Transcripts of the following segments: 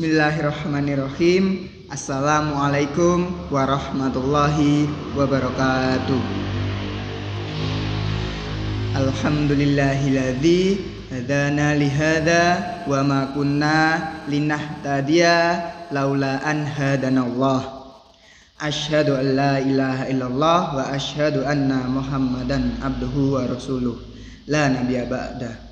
Bismillahirrahmanirrahim. Assalamualaikum warahmatullahi wabarakatuh. Alhamdulillahilladzi hadana lihada wa ma kunna linahtadiya laula an hadanallah. Asyhadu an la ilaha illallah wa asyhadu anna Muhammadan abduhu wa rasuluh. La nabiyya ba'da.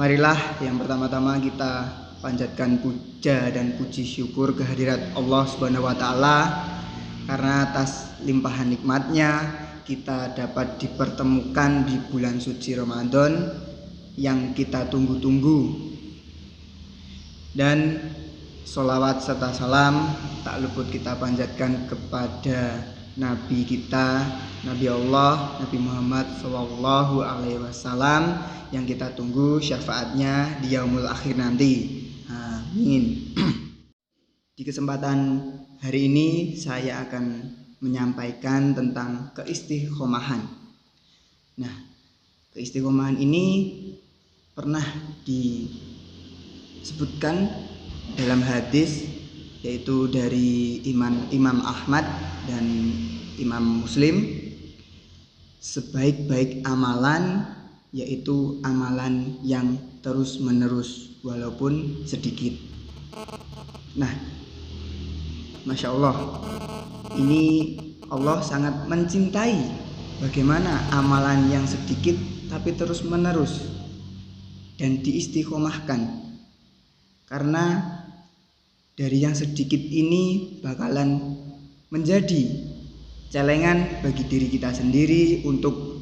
Marilah yang pertama-tama kita panjatkan puja dan puji syukur kehadirat Allah Subhanahu wa taala, karena atas limpahan nikmatnya kita dapat dipertemukan di bulan suci Ramadan yang kita tunggu-tunggu. Dan sholawat serta salam tak luput kita panjatkan kepada Nabi kita, Nabi Allah, Nabi Muhammad Sallallahu Alaihi Wasallam, yang kita tunggu syafaatnya di yaumul akhir nanti. Amin. Di kesempatan hari ini saya akan menyampaikan tentang keistiqomahan. Nah, keistiqomahan ini pernah disebutkan dalam hadis, yaitu dari Imam Ahmad dan Imam Muslim. Sebaik-baik amalan yaitu amalan yang terus menerus walaupun sedikit. Nah, Masya Allah, ini Allah sangat mencintai bagaimana amalan yang sedikit tapi terus menerus dan diistiqomahkan, karena dari yang sedikit ini bakalan menjadi celengan bagi diri kita sendiri untuk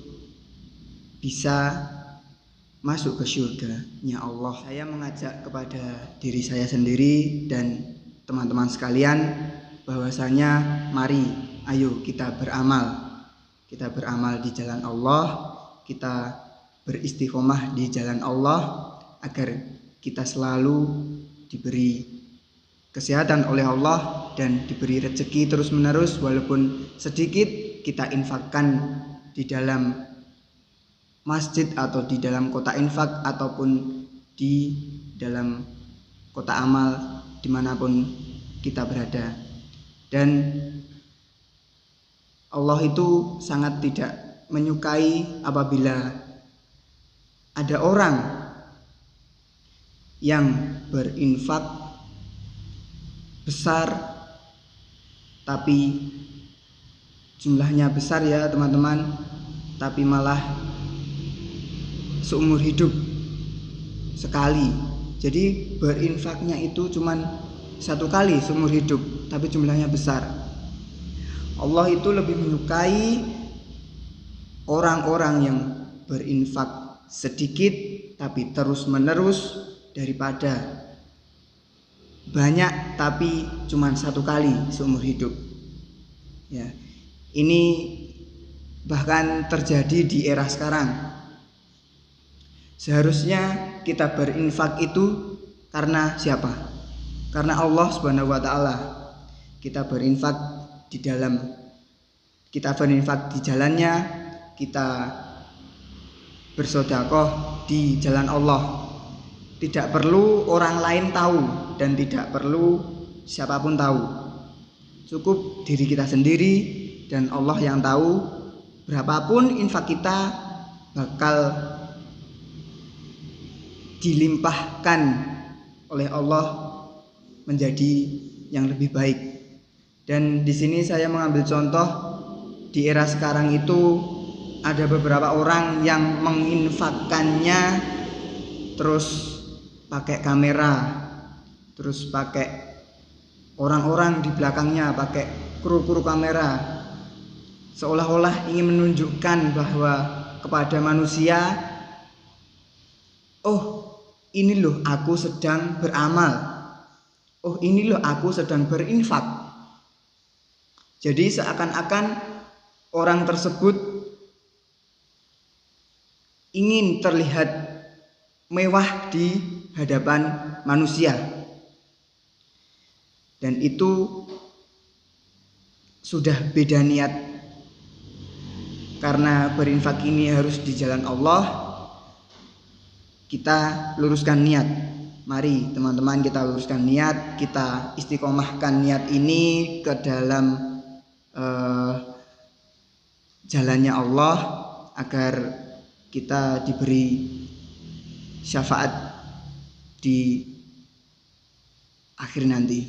bisa masuk ke surga-Nya Allah. Saya mengajak kepada diri saya sendiri dan teman-teman sekalian bahwasanya mari ayo kita beramal. Kita beramal di jalan Allah, kita beristiqomah di jalan Allah agar kita selalu diberi kesehatan oleh Allah dan diberi rezeki terus-menerus, walaupun sedikit kita infakkan di dalam masjid atau di dalam kota infak ataupun di dalam kota amal, dimanapun kita berada. Dan Allah itu sangat tidak menyukai apabila ada orang yang berinfak besar tapi jumlahnya besar ya teman-teman, tapi malah seumur hidup sekali. Jadi berinfaknya itu cuman satu kali seumur hidup tapi jumlahnya besar. Allah itu lebih menyukai orang-orang yang berinfak sedikit tapi terus menerus daripada banyak tapi cuman satu kali seumur hidup. Ya, ini bahkan terjadi di era sekarang. Seharusnya kita berinfak itu karena siapa? Karena Allah Subhanahu wa taala. Kita berinfak di jalannya, kita bersedekah di jalan Allah. Tidak perlu orang lain tahu dan tidak perlu siapapun tahu. Cukup diri kita sendiri dan Allah yang tahu berapapun infak kita bakal dilimpahkan oleh Allah menjadi yang lebih baik. Dan di sini saya mengambil contoh di era sekarang itu ada beberapa orang yang menginfakkannya terus pakai kamera, terus pakai orang-orang di belakangnya pakai kru-kru kamera, seolah-olah ingin menunjukkan bahwa kepada manusia, oh ini loh aku sedang beramal, oh ini loh aku sedang berinfak. Jadi seakan-akan orang tersebut ingin terlihat mewah di hadapan manusia, dan itu sudah beda niat. Karena berinfak ini harus di jalan Allah, kita luruskan niat. Mari teman-teman kita luruskan niat, kita istiqomahkan niat ini ke dalam jalannya Allah agar kita diberi syafaat di akhir nanti.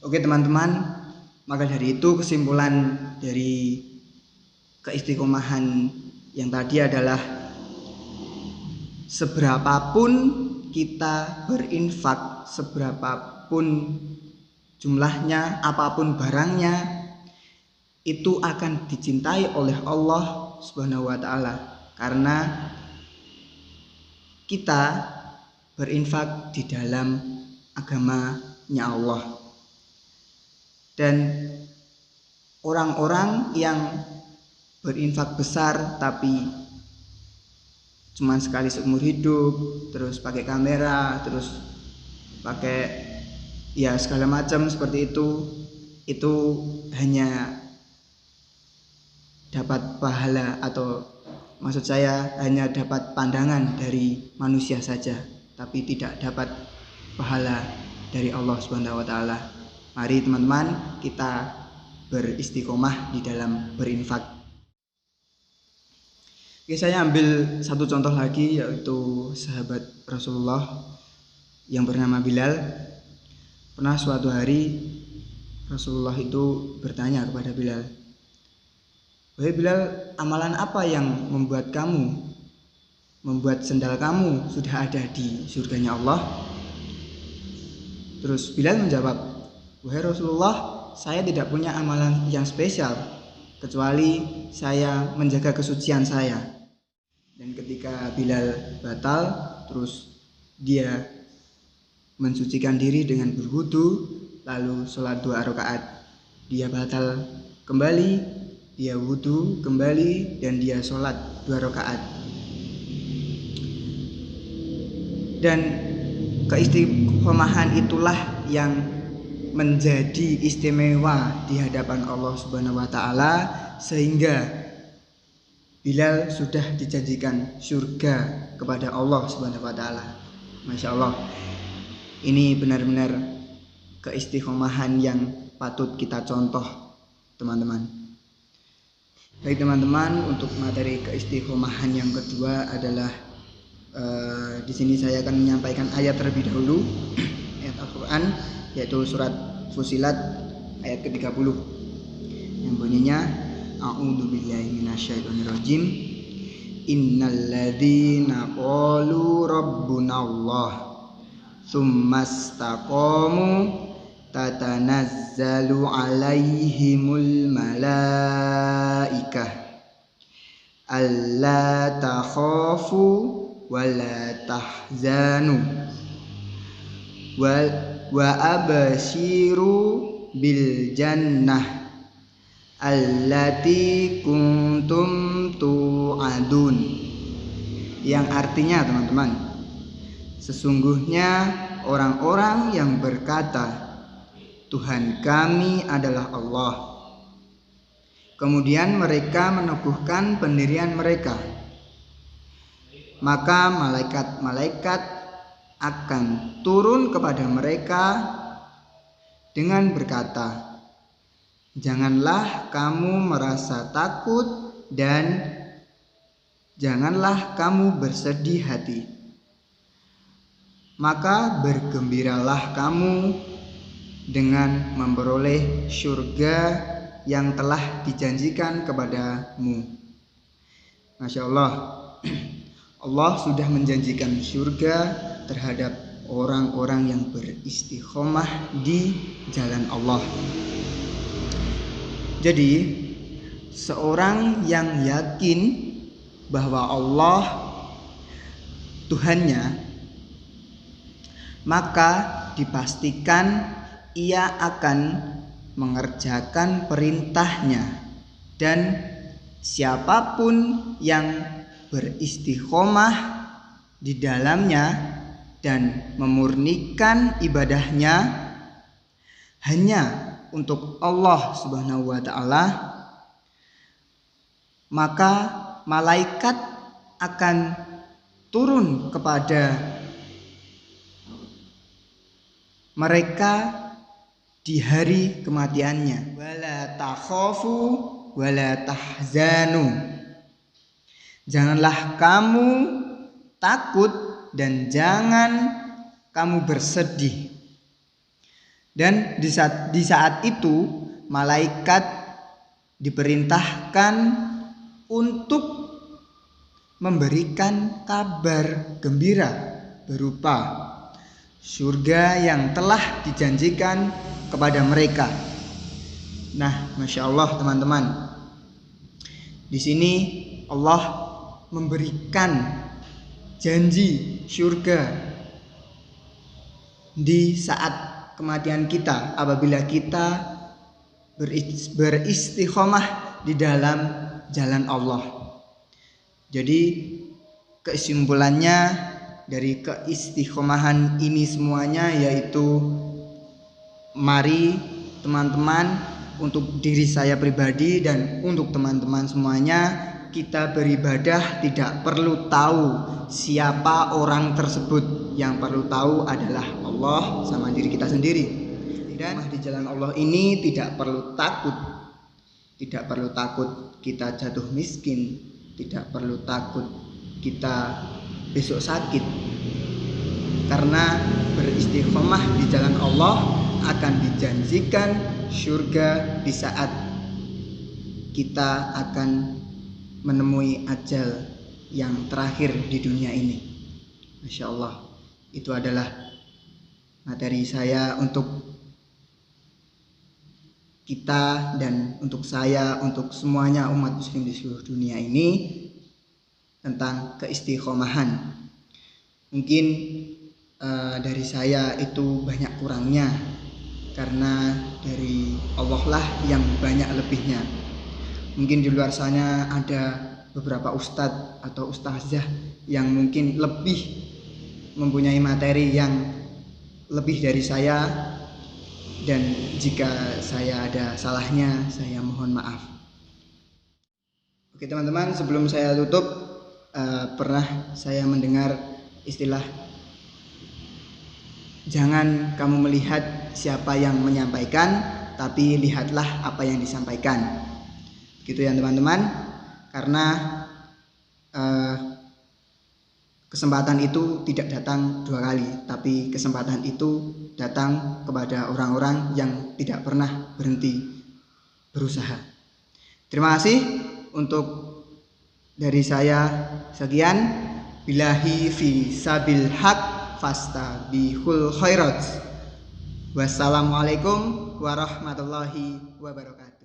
Oke teman-teman, maka dari itu kesimpulan dari keistiqomahan yang tadi adalah seberapapun kita berinfak, seberapapun jumlahnya, apapun barangnya, itu akan dicintai oleh Allah Subhanahu wa taala karena kita berinfak di dalam agamanya Allah. Dan orang-orang yang berinfak besar tapi cuman sekali seumur hidup, terus pakai kamera, terus pakai ya segala macam seperti itu hanya dapat pahala, atau maksud saya hanya dapat pandangan dari manusia saja, tapi tidak dapat pahala dari Allah Subhanahu wa taala. Mari teman-teman kita beristiqomah di dalam berinfak. Oke, saya ambil satu contoh lagi, yaitu sahabat Rasulullah yang bernama Bilal. Pernah suatu hari Rasulullah itu bertanya kepada Bilal, "Wahai Bilal, amalan apa yang membuat sendal kamu sudah ada di surganya Allah?" Terus Bilal menjawab, "Wahai Rasulullah, saya tidak punya amalan yang spesial kecuali saya menjaga kesucian saya." Dan ketika Bilal batal, terus dia mensucikan diri dengan berwudu, lalu sholat 2 rakaat. Dia batal kembali, dia wudu kembali, dan dia sholat 2 rakaat. Dan keistiqomahan itulah yang menjadi istimewa di hadapan Allah Subhanahu wa taala, sehingga Bilal sudah dijanjikan surga kepada Allah Subhanahu wa taala. Masya Allah, ini benar-benar keistiqomahan yang patut kita contoh, teman-teman. Baik teman-teman, untuk materi keistiqomahan yang kedua adalah di sini saya akan menyampaikan ayat terlebih dahulu, ayat Al-Quran, yaitu surat Fussilat ayat ke-30 yang bunyinya, A'udzubillahi minasyaitonirrajim. Innalladzina qalu rabbunallah tsumastaqamu tatanazzalu alaihimul malaikah alla takhafu wala tahzanu wa abshiru bil jannah allati kuntum tu'adun. Yang artinya teman-teman, sesungguhnya orang-orang yang berkata Tuhan kami adalah Allah, kemudian mereka meneguhkan pendirian mereka, maka malaikat-malaikat akan turun kepada mereka dengan berkata, janganlah kamu merasa takut dan janganlah kamu bersedih hati, maka bergembiralah kamu dengan memperoleh surga yang telah dijanjikan kepadamu. Masya Allah, Allah sudah menjanjikan surga terhadap orang-orang yang beristiqomah di jalan Allah. Jadi seorang yang yakin bahwa Allah Tuhannya, maka dipastikan ia akan mengerjakan perintahnya, dan siapapun yang beristiqomah di dalamnya dan memurnikan ibadahnya hanya untuk Allah Subhanahu wa taala, maka malaikat akan turun kepada mereka di hari kematiannya. Wala takhafu wala tahzanu. Janganlah kamu takut dan jangan kamu bersedih. Dan di saat itu malaikat diperintahkan untuk memberikan kabar gembira berupa surga yang telah dijanjikan kepada mereka. Nah, Masya Allah teman-teman, di sini Allah memberikan janji surga di saat kematian kita apabila kita beristiqomah di dalam jalan Allah. Jadi kesimpulannya dari keistiqomahan ini semuanya yaitu mari teman-teman, untuk diri saya pribadi dan untuk teman-teman semuanya, kita beribadah tidak perlu tahu siapa orang tersebut. Yang perlu tahu adalah Allah sama diri kita sendiri. Dan di jalan Allah ini tidak perlu takut. Tidak perlu takut kita jatuh miskin, tidak perlu takut kita besok sakit. Karena beristiqomah di jalan Allah akan dijanjikan surga di saat kita akan menemui ajal yang terakhir di dunia ini. Masya Allah, itu adalah materi saya untuk kita dan untuk saya, untuk semuanya umat muslim di seluruh dunia ini tentang keistiqomahan. Mungkin dari saya itu banyak kurangnya, karena dari Allah lah yang banyak lebihnya. Mungkin di luar sana ada beberapa ustadz atau ustazah yang mungkin lebih mempunyai materi yang lebih dari saya, dan jika saya ada salahnya saya mohon maaf. Oke teman-teman, sebelum saya tutup, pernah saya mendengar istilah jangan kamu melihat siapa yang menyampaikan, tapi lihatlah apa yang disampaikan. Gitu ya teman-teman. Karena kesempatan itu tidak datang dua kali, tapi kesempatan itu datang kepada orang-orang yang tidak pernah berhenti berusaha. Terima kasih untuk dari saya sekian. Billahi fi sabil haq fastabihul khairat. Wassalamualaikum warahmatullahi wabarakatuh.